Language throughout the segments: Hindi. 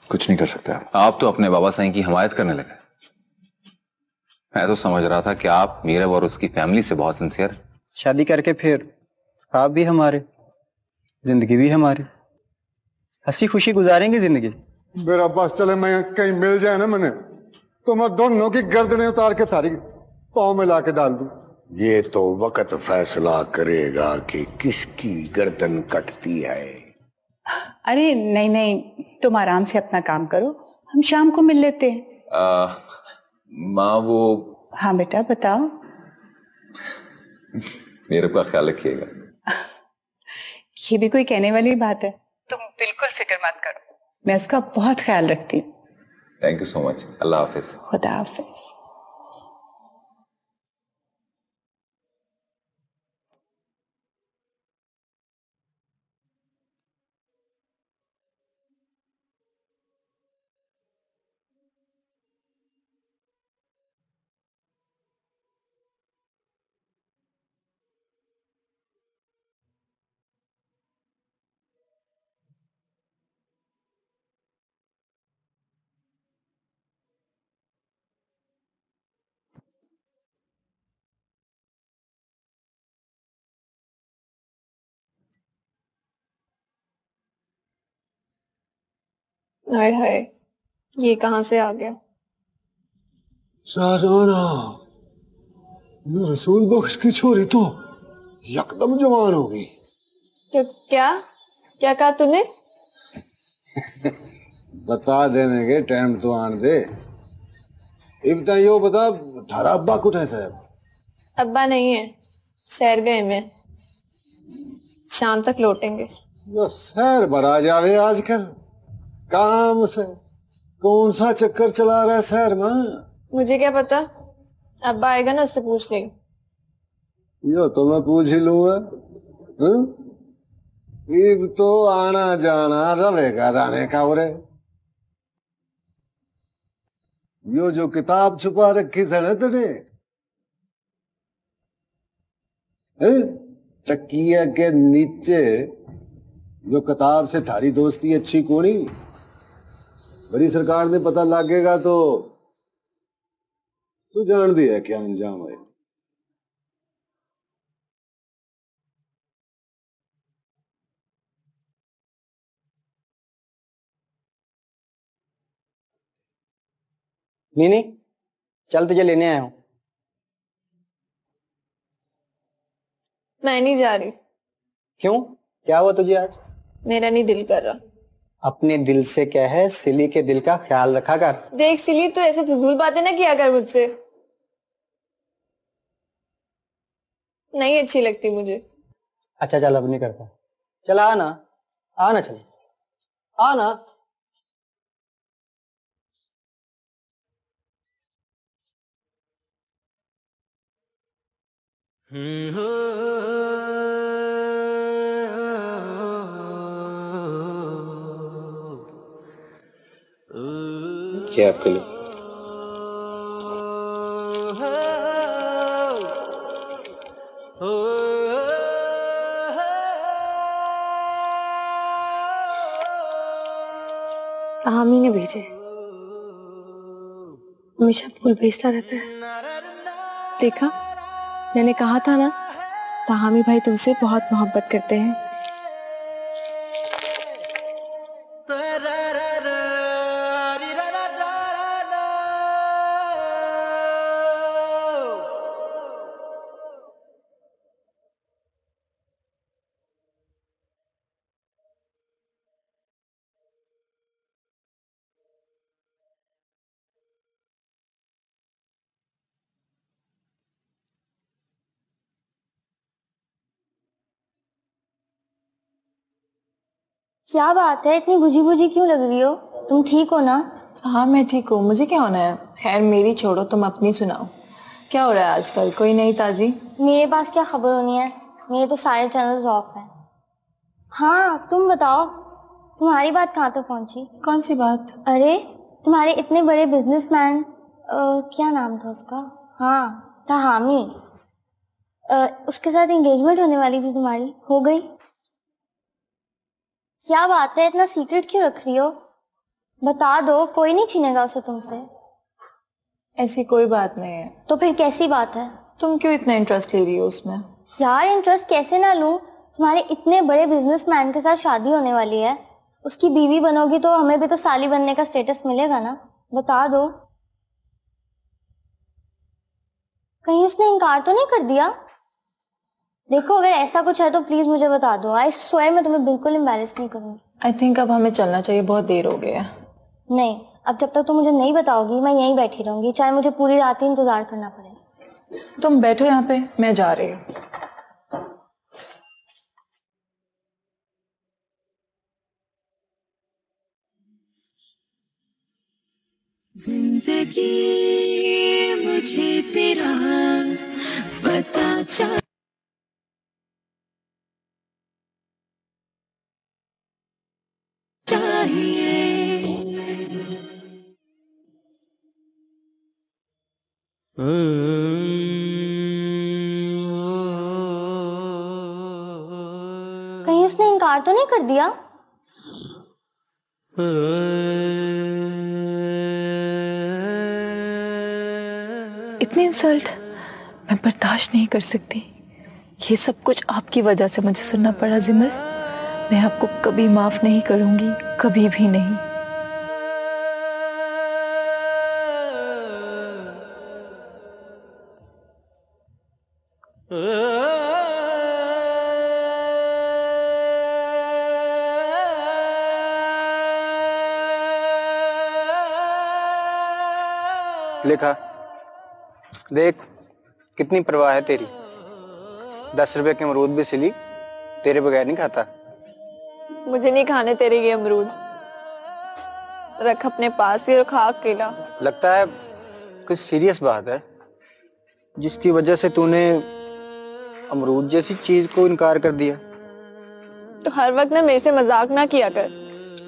कुछ नहीं कर सकते आप तो अपने बाबा साईं की हिमायत करने लगे। मैं तो समझ रहा था कि आप मीरब और उसकी फैमिली से बहुत सिंसियर हैं। शादी करके फिर आप भी हमारे, जिंदगी भी हमारी, हंसी खुशी गुजारेंगे जिंदगी। मेरा बस चले, मैं कहीं मिल जाए ना मैंने, तो मैं दोनों की गर्दनें उतार के थारी पाँव में लाके डाल दूं। ये तो वक्त फैसला करेगा कि किसकी गर्दन कटती है। अरे नहीं नहीं, तुम आराम से अपना काम करो, हम शाम को मिल लेते हैं। माँ वो। हाँ बेटा बताओ। मीरब का ख्याल रखिएगा। ये भी कोई कहने वाली बात है, तुम बिल्कुल फिक्र मत करो, मैं उसका बहुत ख्याल रखती हूँ। Thank you so much. अल्लाह हाफिज। खुदा हाफिज। हाय हाय, ये कहाँ से आ गया? शाहजहाना, ये रसूल बख्श की छोरी तो यकदम जवान हो गई। क्या क्या क्या कहा तूने? बता देने के टाइम तो आन दे। इब्ता यो बता, थारा अब्बा कुछ है साहब? अब्बा नहीं है, शहर गए मैं, शाम तक लौटेंगे। यो शहर भरा जावे आजकल काम से, कौन सा चक्कर चला रहा है शहर में? मुझे क्या पता, अब्बा आएगा ना, उससे पूछ लेंगे। यो तो मैं पूछ ही लूंगा। इब तो आना जाना रहेगा राने का। और यो जो किताब छुपा रखी है ना तेरे, तकिया के नीचे, जो किताब से थारी दोस्ती अच्छी कोनी, बड़ी सरकार ने पता लगेगा तो तू जान दिया क्या अंजाम है। मीनी, चल तुझे लेने आया हूं। मैं नहीं जा रही। क्यों, क्या हुआ तुझे आज? मेरा नहीं दिल कर रहा। अपने दिल से क्या है, सिली के दिल का ख्याल रखा कर। देख सिली, तो ऐसे फजूल बातें ना किया कर मुझसे, नहीं अच्छी लगती मुझे। अच्छा चल, अब नहीं करता। चल आना, आना, चल आना। क्या आपके लिए? हामी ने भेजे, हमेशा फूल भेजता रहता है। देखा, मैंने कहा था ना, ताहमी भाई तुमसे बहुत मोहब्बत करते हैं। क्या बात है, इतनी बुझी बुझी क्यों लग रही हो? तुम ठीक हो ना? हाँ मैं ठीक हूँ, मुझे क्या होना है। खैर मेरी छोड़ो, तुम अपनी सुनाओ, क्या हो रहा है आजकल? कोई नई ताजी? मेरे पास क्या खबर होनी है, मेरे तो सारे चैनल्स ऑफ हैं। हाँ तुम बताओ, तुम्हारी बात कहाँ तक पहुंची? कौन सी बात? अरे तुम्हारे इतने बड़े बिजनेसमैन, क्या नाम था उसका, हाँ था हामी, उसके साथ एंगेजमेंट होने वाली थी तुम्हारी, हो गई? क्या बात है, इतना सीक्रेट क्यों रख रही हो? बता दो, कोई नहीं छीनेगा उसे तुमसे। ऐसी कोई बात नहीं है। तो फिर कैसी बात है? तुम क्यों इतना इंटरेस्ट ले रही हो उसमें? यार इंटरेस्ट कैसे ना लूं, तुम्हारे इतने बड़े बिजनेसमैन के साथ शादी होने वाली है, उसकी बीवी बनोगी तो हमें भी तो साली बनने का स्टेटस मिलेगा ना। बता दो। कहीं उसने इनकार तो नहीं कर दिया? देखो अगर ऐसा कुछ है तो प्लीज मुझे बता दो। आई स्वेयर मैं तुम्हें बिल्कुल एम्बैरेस नहीं करूंगी। आई थिंक अब हमें चलना चाहिए, बहुत देर हो गया है। नहीं, अब जब तक तुम मुझे नहीं बताओगी मैं यहीं बैठी रहूंगी, चाहे मुझे पूरी रात ही इंतजार करना पड़े। तुम बैठो यहाँ पे, मैं जा रही हूँ। जिंदगी मुझे तेरा पता चल कहीं उसने इनकार तो नहीं कर दिया? इतनी इंसल्ट मैं बर्दाश्त नहीं कर सकती। ये सब कुछ आपकी वजह से मुझे सुनना पड़ा जिमल। मैं आपको कभी माफ नहीं करूंगी, कभी भी नहीं। लिखा देख, कितनी परवाह है तेरी। 10 रुपए के अमरूद भी सिली तेरे बगैर नहीं खाता। मुझे नहीं खाने तेरे ये अमरूद, रख अपने पास ही और खा अकेला। लगता है कुछ सीरियस बात है जिसकी वजह से तूने अमरूद जैसी चीज को इनकार कर दिया। तो हर वक्त ना मेरे से मजाक ना किया कर।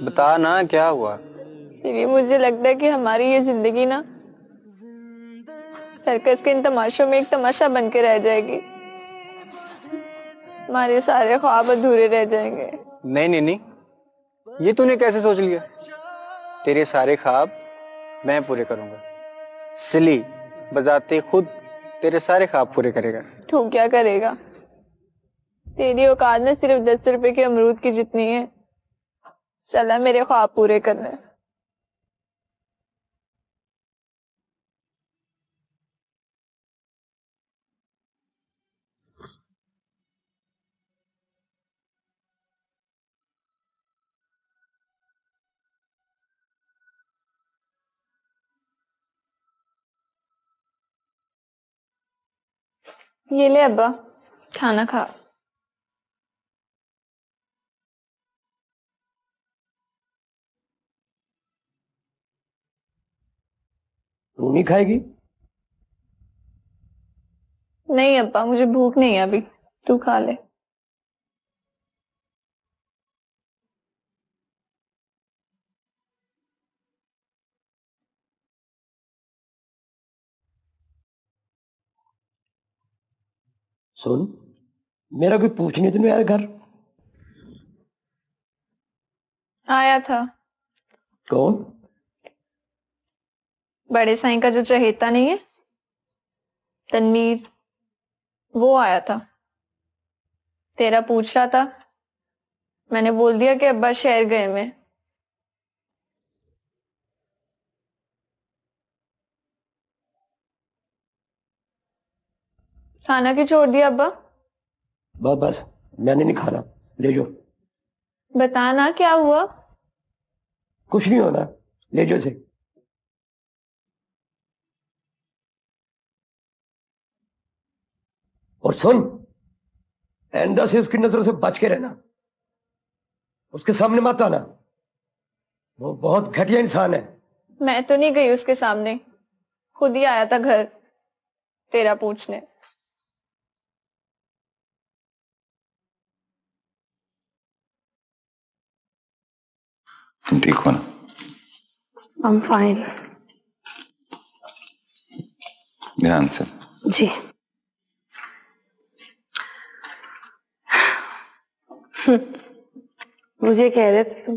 बता ना क्या हुआ। इसीलिए मुझे लगता है कि हमारी ये जिंदगी ना सर्कस के इन तमाशों में एक तमाशा बन के रह जाएगी। हमारे सारे ख्वाब अधूरे रह जाएंगे। नहीं नहीं नहीं, ये तूने कैसे सोच लिया? तेरे सारे ख्वाब मैं पूरे करूंगा। सिली बजाते खुद तेरे सारे ख्वाब पूरे करेगा। तू क्या करेगा? तेरी औकात ना सिर्फ 10 रुपए के अमरूद की जितनी है। चला मेरे ख्वाब पूरे करने। ये ले अब्बा, खाना खा। तू नहीं खाएगी? नहीं अब्बा, मुझे भूख नहीं है अभी, तू खा ले। सुन, मेरा कोई पूछने तो नहीं आया घर? आया था। कौन? बड़े साईं का जो चहेता नहीं है तनवीर, वो आया था। तेरा पूछ रहा था, मैंने बोल दिया कि अब्बा शहर गए में। खाना क्यों छोड़ दिया अब्बा? बस बस, मैंने नहीं खाना, ले जाओ। बता ना क्या हुआ? कुछ नहीं होना, ले जाओ से। और सुन, आइंदा से उसकी नजरों से बच के रहना, उसके सामने मत आना। वो बहुत घटिया इंसान है। मैं तो नहीं गई उसके सामने, खुद ही आया था घर तेरा पूछने। तुम ठीक हो ना? I'm fine. ध्यान से। जी। मुझे कह रहे थे तुम,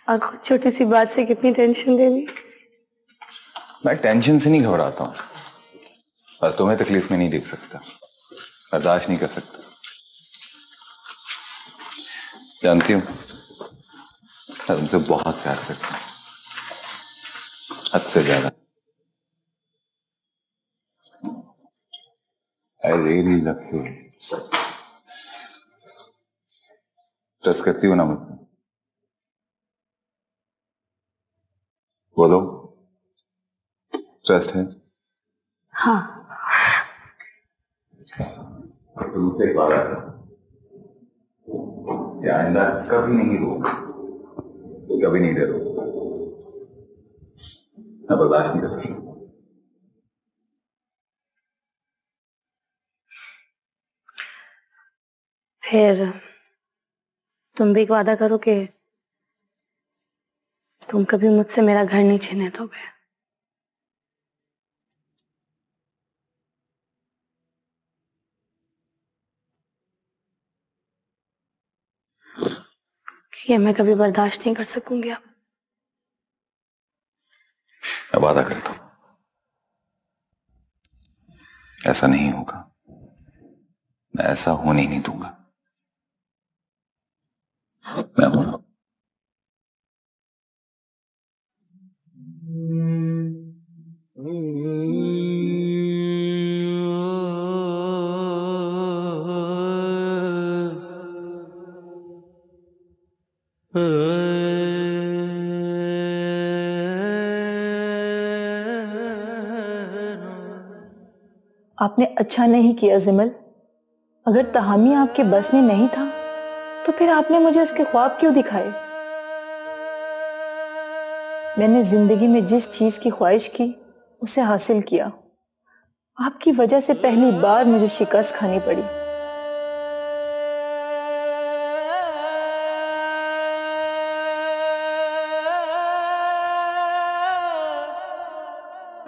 और खुद छोटी सी बात से कितनी टेंशन ले ली। मैं टेंशन से नहीं घबराता हूं, बस तुम्हें तकलीफ में नहीं देख सकता, बर्दाश्त नहीं कर सकता। जानती हूं मैं तुमसे बहुत प्यार करता हूं, हद से ज्यादा। I really love you. Trust करती हो ना मुझे? बोलो, ट्रस्ट है? हाँ। तुमसे एक बात है, आइंदा कभी नहीं रोक, तो कभी नहीं दे रोक, मैं बर्दाश्त नहीं कर सकता। फिर तुम भी एक वादा करो कि तुम कभी मुझसे मेरा घर नहीं छीने दोगे। ये मैं कभी बर्दाश्त नहीं कर सकूंगी अब। मैं वादा करता हूं ऐसा नहीं होगा, मैं ऐसा होने ही नहीं दूंगा। मैं हूं। आपने अच्छा नहीं किया जिमल। अगर तहामी आपके बस में नहीं था तो फिर आपने मुझे उसके ख्वाब क्यों दिखाए? मैंने जिंदगी में जिस चीज की ख्वाहिश की उसे हासिल किया। आपकी वजह से पहली बार मुझे शिकस्त खानी पड़ी।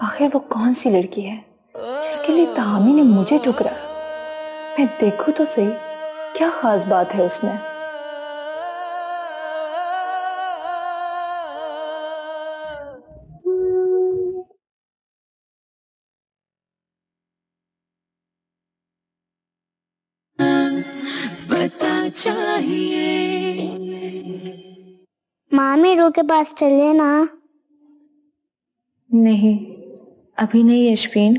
आखिर वो कौन सी लड़की है जिसके लिए तहामी ने मुझे ठुकराया? मैं देखूं तो सही, क्या खास बात है उसमें? पता चाहिए। मामी रू के पास चले ना। नहीं, अभी नहीं यशवीन,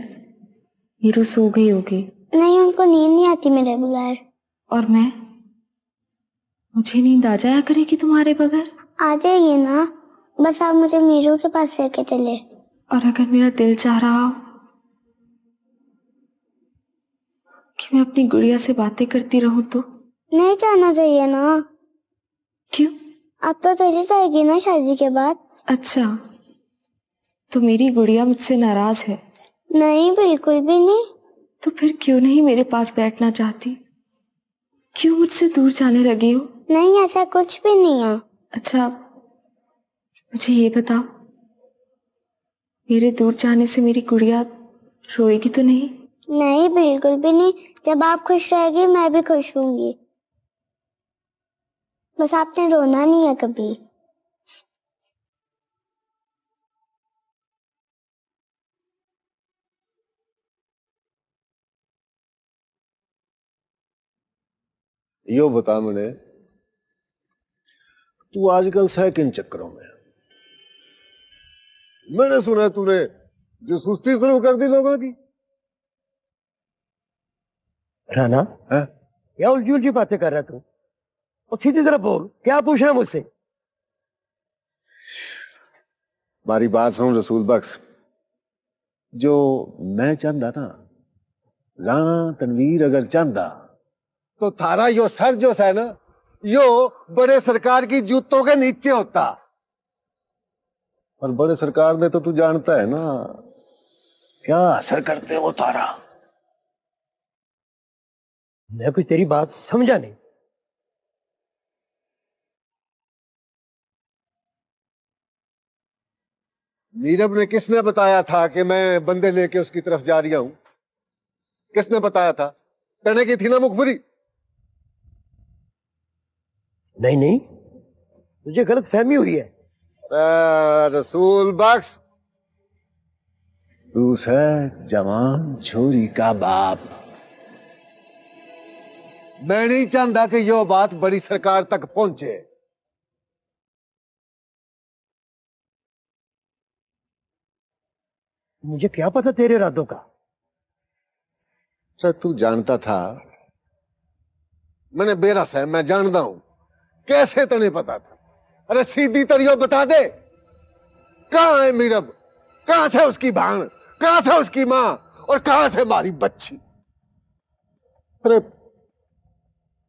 हीरू सो गई होगी। नहीं, उनको नींद नहीं आती मेरे बगैर। और मैं, मुझे नींद आ जाया करेगी तुम्हारे बगैर? आ जाएगी ना, बस आप मुझे मीरू के पास लेके चले। और अगर मेरा दिल चाह रहा हो कि मैं अपनी गुड़िया से बातें करती रहूं तो? नहीं जाना चाहिए ना। क्यों? अब तो चली जाएगी ना शादी के बाद। अच्छा, तो मेरी गुड़िया मुझसे नाराज है? नहीं, बिल्कुल भी नहीं। तो फिर क्यों नहीं मेरे पास बैठना चाहती? क्यों मुझसे दूर जाने लगी हो? नहीं, ऐसा कुछ भी नहीं है। अच्छा, मुझे ये बताओ, मेरे दूर जाने से मेरी गुड़िया रोएगी तो नहीं? नहीं, बिल्कुल भी नहीं। जब आप खुश रहेगी मैं भी खुश होंगी। बस आपने रोना नहीं है कभी। यो बता मुझे, तू आजकल है किन चक्करों में? मैंने सुना तूने जो सुस्ती शुरू कर दी लोगों की। राना, है? क्या उलझी उलझी बातें कर रहा तू? और सीधी तरह बोल, क्या पूछ रहा है मुझसे? हमारी बात सुन रसूल बख्श, जो मैं चाहता ना, राणा तनवीर अगर चाहता तो थारा यो सर जो है ना, यो बड़े सरकार की जूतों के नीचे होता। और बड़े सरकार ने तो तू जानता है ना क्या असर करते वो तारा। मैं कोई तेरी बात समझा नहीं। नीरव ने किसने बताया था कि मैं बंदे लेके उसकी तरफ जा रहा हूं? किसने बताया था? कहने की थी ना मुखबरी। नहीं नहीं, तुझे गलत फहमी हुई है। रसूल बख्श, तू है जवान छोरी का बाप। मैं नहीं चाहता कि यो बात बड़ी सरकार तक पहुंचे। मुझे क्या पता तेरे इरादों का। सर तू जानता था, मैंने बेरस है, मैं जानता हूं। कैसे तो नहीं पता था? अरे सीधी तरियो बता दे, कहां है मीरब? कहां से उसकी भाण? कहां से उसकी मां? और कहां से हमारी बच्ची? अरे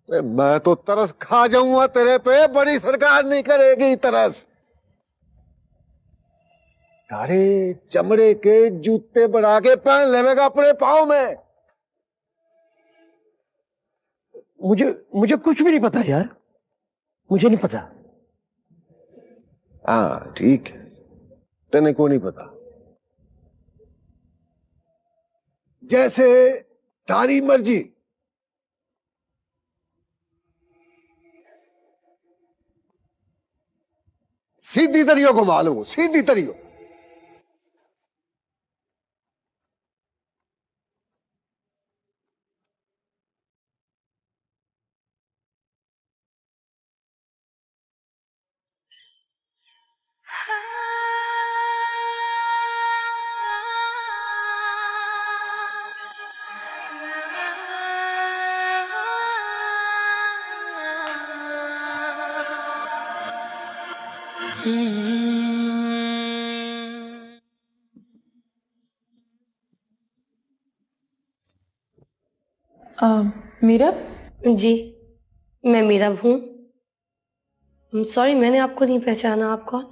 मैं तो तरस खा जाऊंगा तेरे पे। बड़ी सरकार नहीं करेगी तरस। तारे चमड़े के जूते बना के पहन लेगा अपने पांव में। मुझे कुछ भी नहीं पता यार, मुझे नहीं पता। हाँ ठीक है, तेने को नहीं पता। जैसे तारी मर्जी। सीधी तरियो को मालूम, सीधी तरियो। मीरा, जी, मैं मीरा हूँ। सॉरी, मैंने आपको नहीं पहचाना। आप कौन?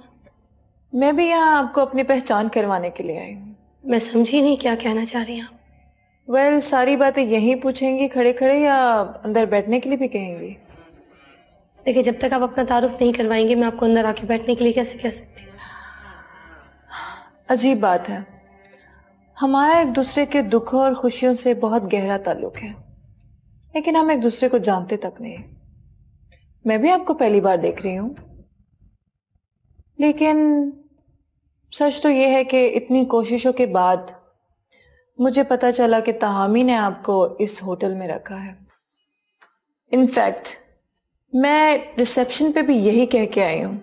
मैं भी यहाँ आपको अपनी पहचान करवाने के लिए आई हूँ। मैं समझी नहीं, क्या कहना चाह रही हैं आप? वेल, सारी बातें यहीं पूछेंगी खड़े खड़े या अंदर बैठने के लिए भी कहेंगी? देखिए, जब तक आप अपना तारुफ नहीं करवाएंगे, मैं आपको अंदर आके बैठने के लिए कैसे कह सकती हूँ? अजीब बात है, हमारा एक दूसरे के दुखों और खुशियों से बहुत गहरा ताल्लुक है, लेकिन हम एक दूसरे को जानते तक नहीं। मैं भी आपको पहली बार देख रही हूं, लेकिन सच तो यह है कि इतनी कोशिशों के बाद मुझे पता चला कि तहामी ने आपको इस होटल में रखा है। इनफैक्ट मैं रिसेप्शन पे भी यही कह के आई हूं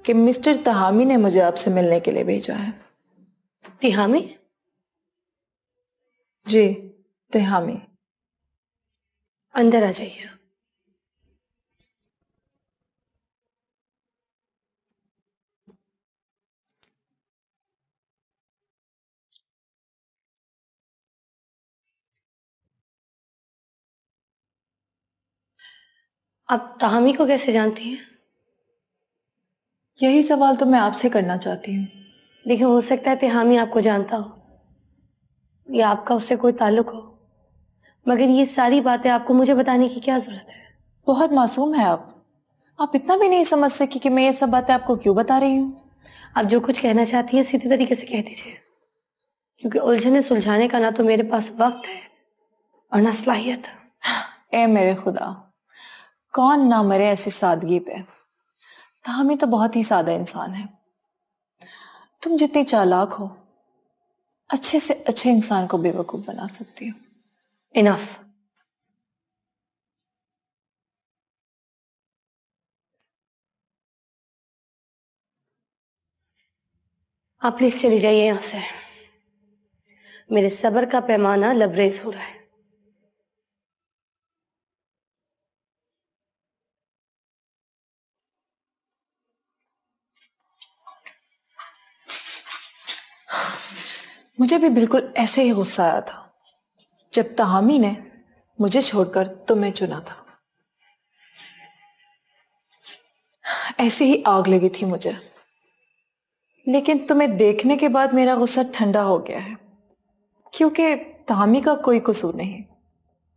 कि मिस्टर तहामी ने मुझे आपसे मिलने के लिए भेजा है। तिहामी? जी, तहामी। अंदर आ जाइए। आप तहामी को कैसे जानती हैं? यही सवाल तो मैं आपसे करना चाहती हूँ। देखिए, हो सकता है तिहामी आपको जानता हो या आपका उससे कोई ताल्लुक हो, मगर ये सारी बातें आपको मुझे बताने की क्या जरूरत है? बहुत मासूम है आप इतना भी नहीं समझ सकी कि मैं ये सब बातें आपको क्यों बता रही हूँ। आप जो कुछ कहना चाहती हैं सीधे तरीके से कह दीजिए, क्योंकि उलझने सुलझाने का ना तो मेरे पास वक्त है और ना सलाहियत। ए मेरे खुदा, कौन ना मरे ऐसी सादगी पे। तहामी तो बहुत ही सादा इंसान है। तुम जितनी चालाक हो, अच्छे से अच्छे इंसान को बेवकूफ बना सकती हो। इनफ। आप प्लीज चली जाइए यहां से, मेरे सब्र का पैमाना लबरेज हो रहा है। मुझे भी बिल्कुल ऐसे ही गुस्सा आया था जब तहामी ने मुझे छोड़कर तुम्हें चुना था। ऐसे ही आग लगी थी मुझे, लेकिन तुम्हें देखने के बाद मेरा गुस्सा ठंडा हो गया है, क्योंकि तहामी का कोई कसूर नहीं।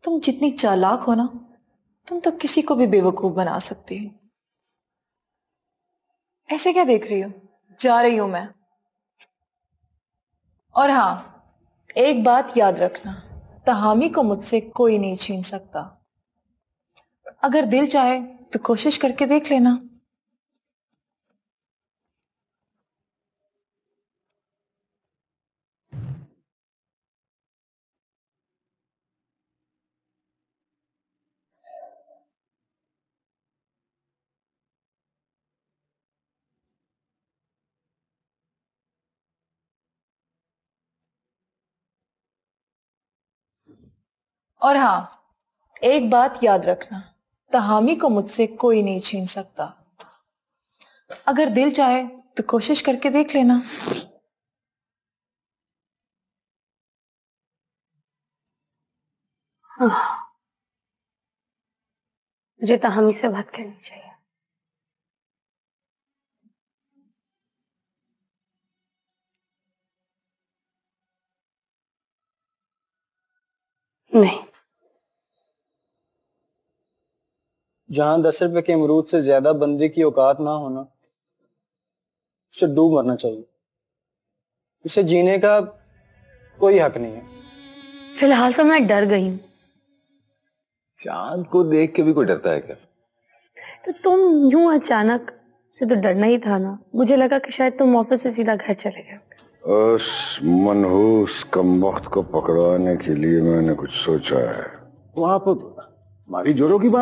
तुम जितनी चालाक हो ना, तुम तो किसी को भी बेवकूफ बना सकती हो। ऐसे क्या देख रही हो? जा रही हूं मैं। और हां, एक बात याद रखना, तहामी को मुझसे कोई नहीं छीन सकता। अगर दिल चाहे तो कोशिश करके देख लेना। और हाँ, एक बात याद रखना, तहामी को मुझसे कोई नहीं छीन सकता। अगर दिल चाहे तो कोशिश करके देख लेना। हाँ, मुझे तहामी से बात करनी चाहिए। नहीं, जहां 10 रुपए के अमरूद से ज्यादा बंदे की औकात ना होना, उसे डूब मरना चाहिए। उसे जीने का कोई हक नहीं है। फिलहाल तो मैं डर गई हूँ। चांद को देख के भी कोई डरता है क्या? तो तुम यूं अचानक से तो डरना ही था ना। मुझे लगा कि शायद तुम ऑफिस से सीधा घर चले गए। उस मनहूस कमबख्त को पकड़वाने के लिए मैंने कुछ सोचा है। वहां पर हमारी जोरों की बात